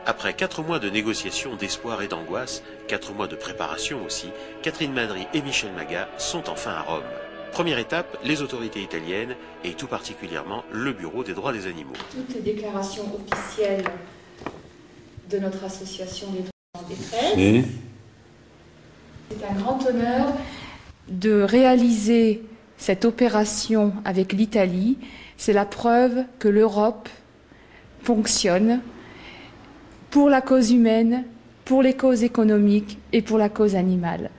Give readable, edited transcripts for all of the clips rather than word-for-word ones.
Après 4 mois de négociations, d'espoir et d'angoisse, 4 mois de préparation aussi, Catherine Madry et Michel Magat sont enfin à Rome. Première étape, les autorités italiennes et tout particulièrement le Bureau des droits des animaux. Toutes les déclarations officielles de notre association des droits en détresse. C'est un grand honneur de réaliser cette opération avec l'Italie. C'est la preuve que l'Europe fonctionne pour la cause humaine, pour les causes économiques et pour la cause animale.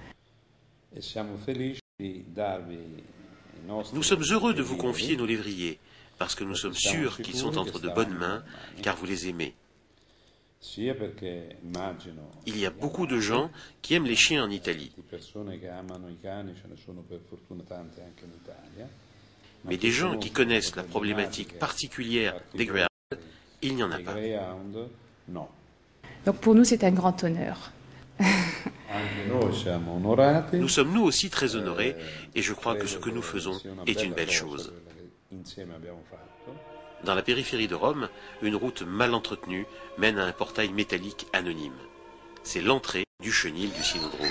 Nous sommes heureux de vous confier nos lévriers, parce que nous sommes sûrs qu'ils sont entre de bonnes mains, car vous les aimez. Il y a beaucoup de gens qui aiment les chiens en Italie. Mais des gens qui connaissent la problématique particulière des greyhounds, il n'y en a pas. Donc pour nous, c'est un grand honneur. Nous sommes nous aussi très honorés et je crois que ce que nous faisons est une belle chose. Dans la périphérie de Rome, une route mal entretenue mène à un portail métallique anonyme. C'est l'entrée du chenil du cynodrome.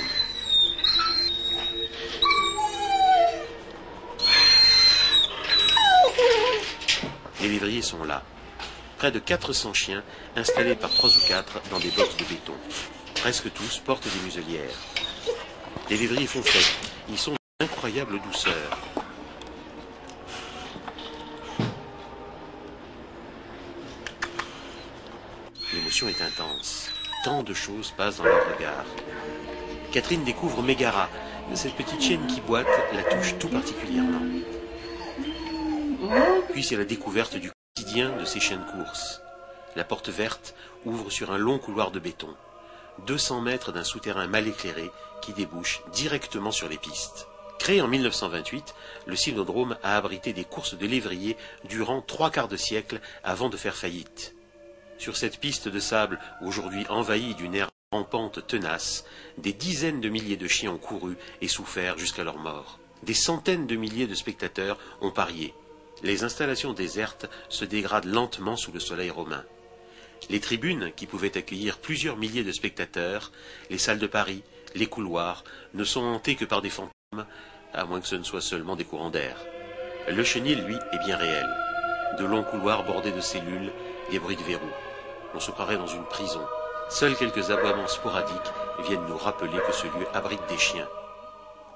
Les lévriers sont là. Près de 400 chiens installés par 3 ou 4 dans des boxes de béton. Presque tous portent des muselières. Les lévriers font fête. Ils sont d'incroyable douceur. L'émotion est intense. Tant de choses passent dans leur regard. Catherine découvre Mégara. Cette petite chienne qui boite la touche tout particulièrement. Puis c'est la découverte du quotidien de ces chiens de course. La porte verte ouvre sur un long couloir de béton. 200 mètres d'un souterrain mal éclairé qui débouche directement sur les pistes. Créé en 1928, le cynodrome a abrité des courses de lévriers durant 3/4 de siècle avant de faire faillite. Sur cette piste de sable, aujourd'hui envahie d'une herbe rampante tenace, des dizaines de milliers de chiens ont couru et souffert jusqu'à leur mort. Des centaines de milliers de spectateurs ont parié. Les installations désertes se dégradent lentement sous le soleil romain. Les tribunes, qui pouvaient accueillir plusieurs milliers de spectateurs, les salles de Paris, les couloirs, ne sont hantés que par des fantômes, à moins que ce ne soit seulement des courants d'air. Le chenil, lui, est bien réel. De longs couloirs bordés de cellules, des bruits de verrous. On se croirait dans une prison. Seuls quelques aboiements sporadiques viennent nous rappeler que ce lieu abrite des chiens.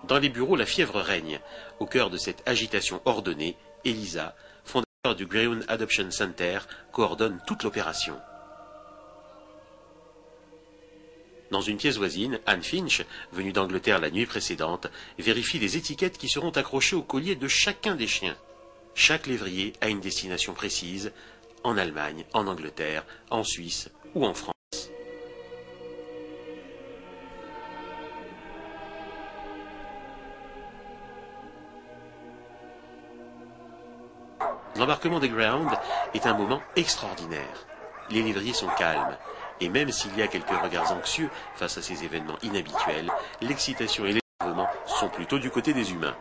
Dans les bureaux, la fièvre règne. Au cœur de cette agitation ordonnée, Elisa, fondateur du Greyhound Adoption Center, coordonne toute l'opération. Dans une pièce voisine, Anne Finch, venue d'Angleterre la nuit précédente, vérifie les étiquettes qui seront accrochées au collier de chacun des chiens. Chaque lévrier a une destination précise, en Allemagne, en Angleterre, en Suisse ou en France. L'embarquement des Greyhounds est un moment extraordinaire. Les lévriers sont calmes, et même s'il y a quelques regards anxieux face à ces événements inhabituels, l'excitation et l'énervement sont plutôt du côté des humains.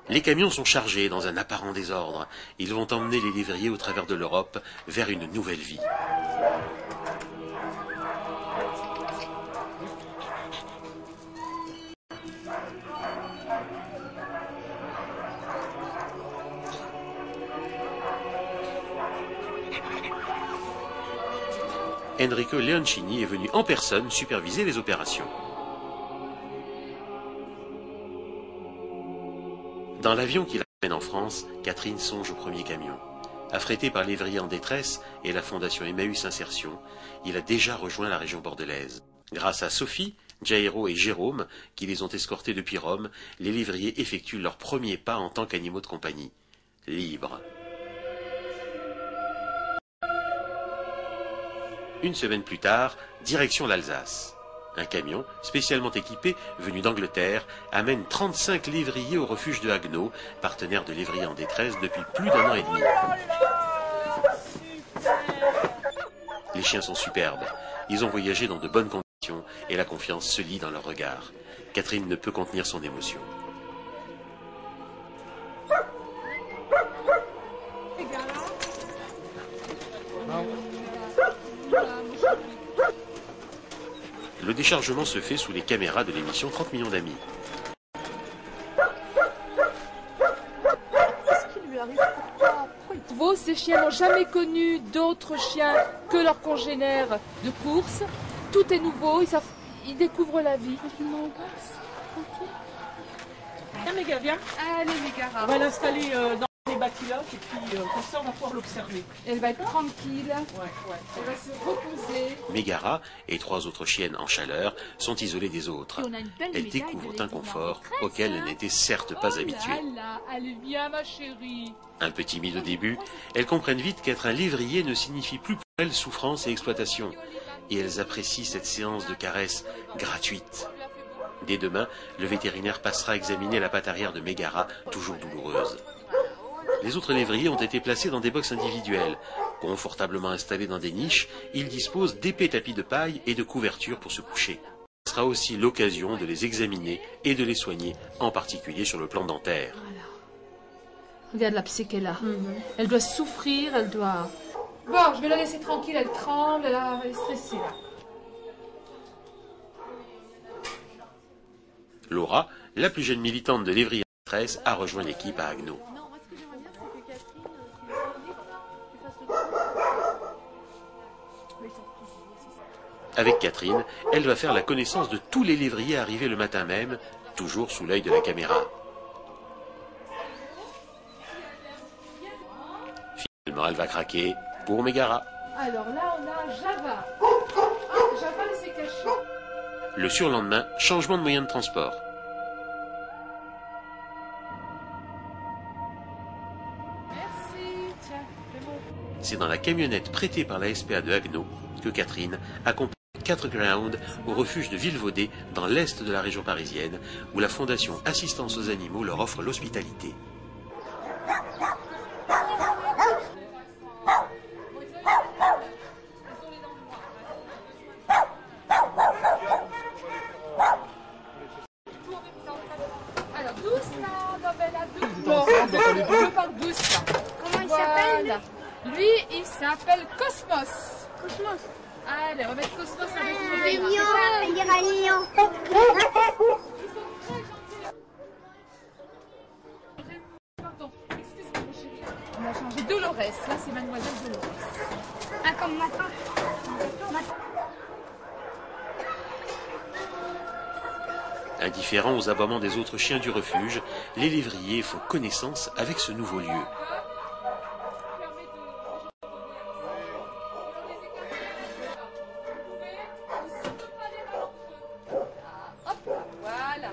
Les camions sont chargés dans un apparent désordre. Ils vont emmener les lévriers au travers de l'Europe vers une nouvelle vie. Enrico Leoncini est venu en personne superviser les opérations. Dans l'avion qui la ramène en France, Catherine songe au premier camion. Affrété par lévriers en détresse et la fondation Emmaüs Insertion, il a déjà rejoint la région bordelaise. Grâce à Sophie, Jairo et Jérôme, qui les ont escortés depuis Rome, les lévriers effectuent leurs premiers pas en tant qu'animaux de compagnie. Libres. Une semaine plus tard, direction l'Alsace. Un camion, spécialement équipé, venu d'Angleterre, amène 35 lévriers au refuge de Haguenau, partenaire de lévriers en détresse depuis plus d'1 an et demi. Les chiens sont superbes. Ils ont voyagé dans de bonnes conditions et la confiance se lit dans leur regard. Catherine ne peut contenir son émotion. Le déchargement se fait sous les caméras de l'émission 30 millions d'amis. Ces chiens n'ont jamais connu d'autres chiens que leurs congénères de course. Tout est nouveau, ils découvrent la vie. Viens Mégara, viens. Allez Mégara. On va l'installer dans les bâtillotes et puis comme ça on va pouvoir l'observer. Elle va être tranquille. Ouais. Elle va se reposer. Mégara et 3 autres chiennes en chaleur sont isolées des autres. Elles découvrent un confort auquel elles n'étaient certes pas habituées. Elle est bien ma chérie. Un peu timide au début, elles comprennent vite qu'être un lévrier ne signifie plus pour elles souffrance et exploitation. Et elles apprécient cette séance de caresses gratuite. Dès demain, le vétérinaire passera examiner la patte arrière de Mégara, toujours douloureuse. Les autres lévriers ont été placés dans des boxes individuelles. Confortablement installés dans des niches, ils disposent d'épais tapis de paille et de couvertures pour se coucher. Ce sera aussi l'occasion de les examiner et de les soigner, en particulier sur le plan dentaire. Voilà. Regarde la psy qu'elle a. Elle doit souffrir, elle doit... Bon, je vais la laisser tranquille, elle tremble, elle est stressée là. Laura, la plus jeune militante de lévrier en détresse, a rejoint l'équipe à Haguenau. Avec Catherine, elle va faire la connaissance de tous les lévriers arrivés le matin même, toujours sous l'œil de la caméra. Finalement, elle va craquer pour Mégara. Alors là, on a Java. Java, elle s'est cachée. Le surlendemain, changement de moyen de transport. Merci, tiens, fais-moi. C'est dans la camionnette prêtée par la SPA de Haguenau que Catherine accompagne 4 greyhounds au refuge de Villevaudet, dans l'est de la région parisienne, où la fondation Assistance aux animaux leur offre l'hospitalité. Alors, douce là, Novella, douce. Je parle douce là. Comment il s'appelle? Lui, il s'appelle Cosmos. Cosmos. Allez, on va mettre Cosmos avec Il est Novella. mignon, il ira mignon. Pardon, excuse-moi mon chéri. On a changé Dolores, là c'est Mademoiselle Dolores. Ah, comme matin. Indifférents aux aboiements des autres chiens du refuge, les lévriers font connaissance avec ce nouveau lieu. Voilà.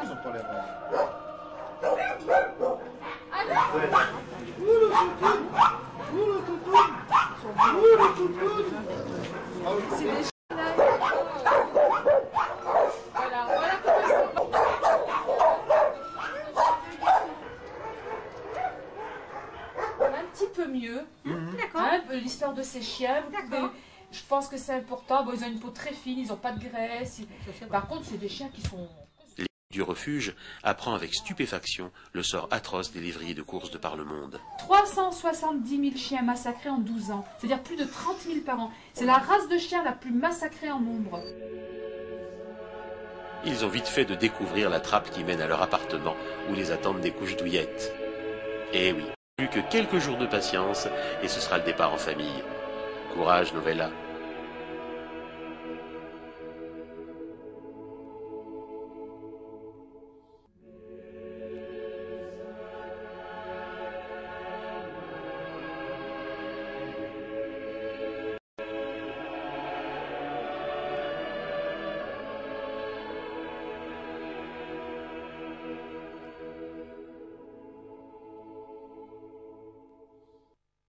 Ils ont pas l'air. C'est des chiens là. Voilà, voilà comment ils sont. Un petit peu mieux. D'accord. Hein, l'histoire de ces chiens, vous pouvez- D'accord. je pense que c'est important. Bon, ils ont une peau très fine, ils n'ont pas de graisse. Par contre, c'est des chiens qui sont... L'équipe du refuge apprend avec stupéfaction le sort atroce des lévriers de course de par le monde. 370 000 chiens massacrés en 12 ans. C'est-à-dire plus de 30 000 par an. C'est la race de chiens la plus massacrée en nombre. Ils ont vite fait de découvrir la trappe qui mène à leur appartement où les attendent des couches douillettes. Eh oui, plus que quelques jours de patience et ce sera le départ en famille. Courage, Novella.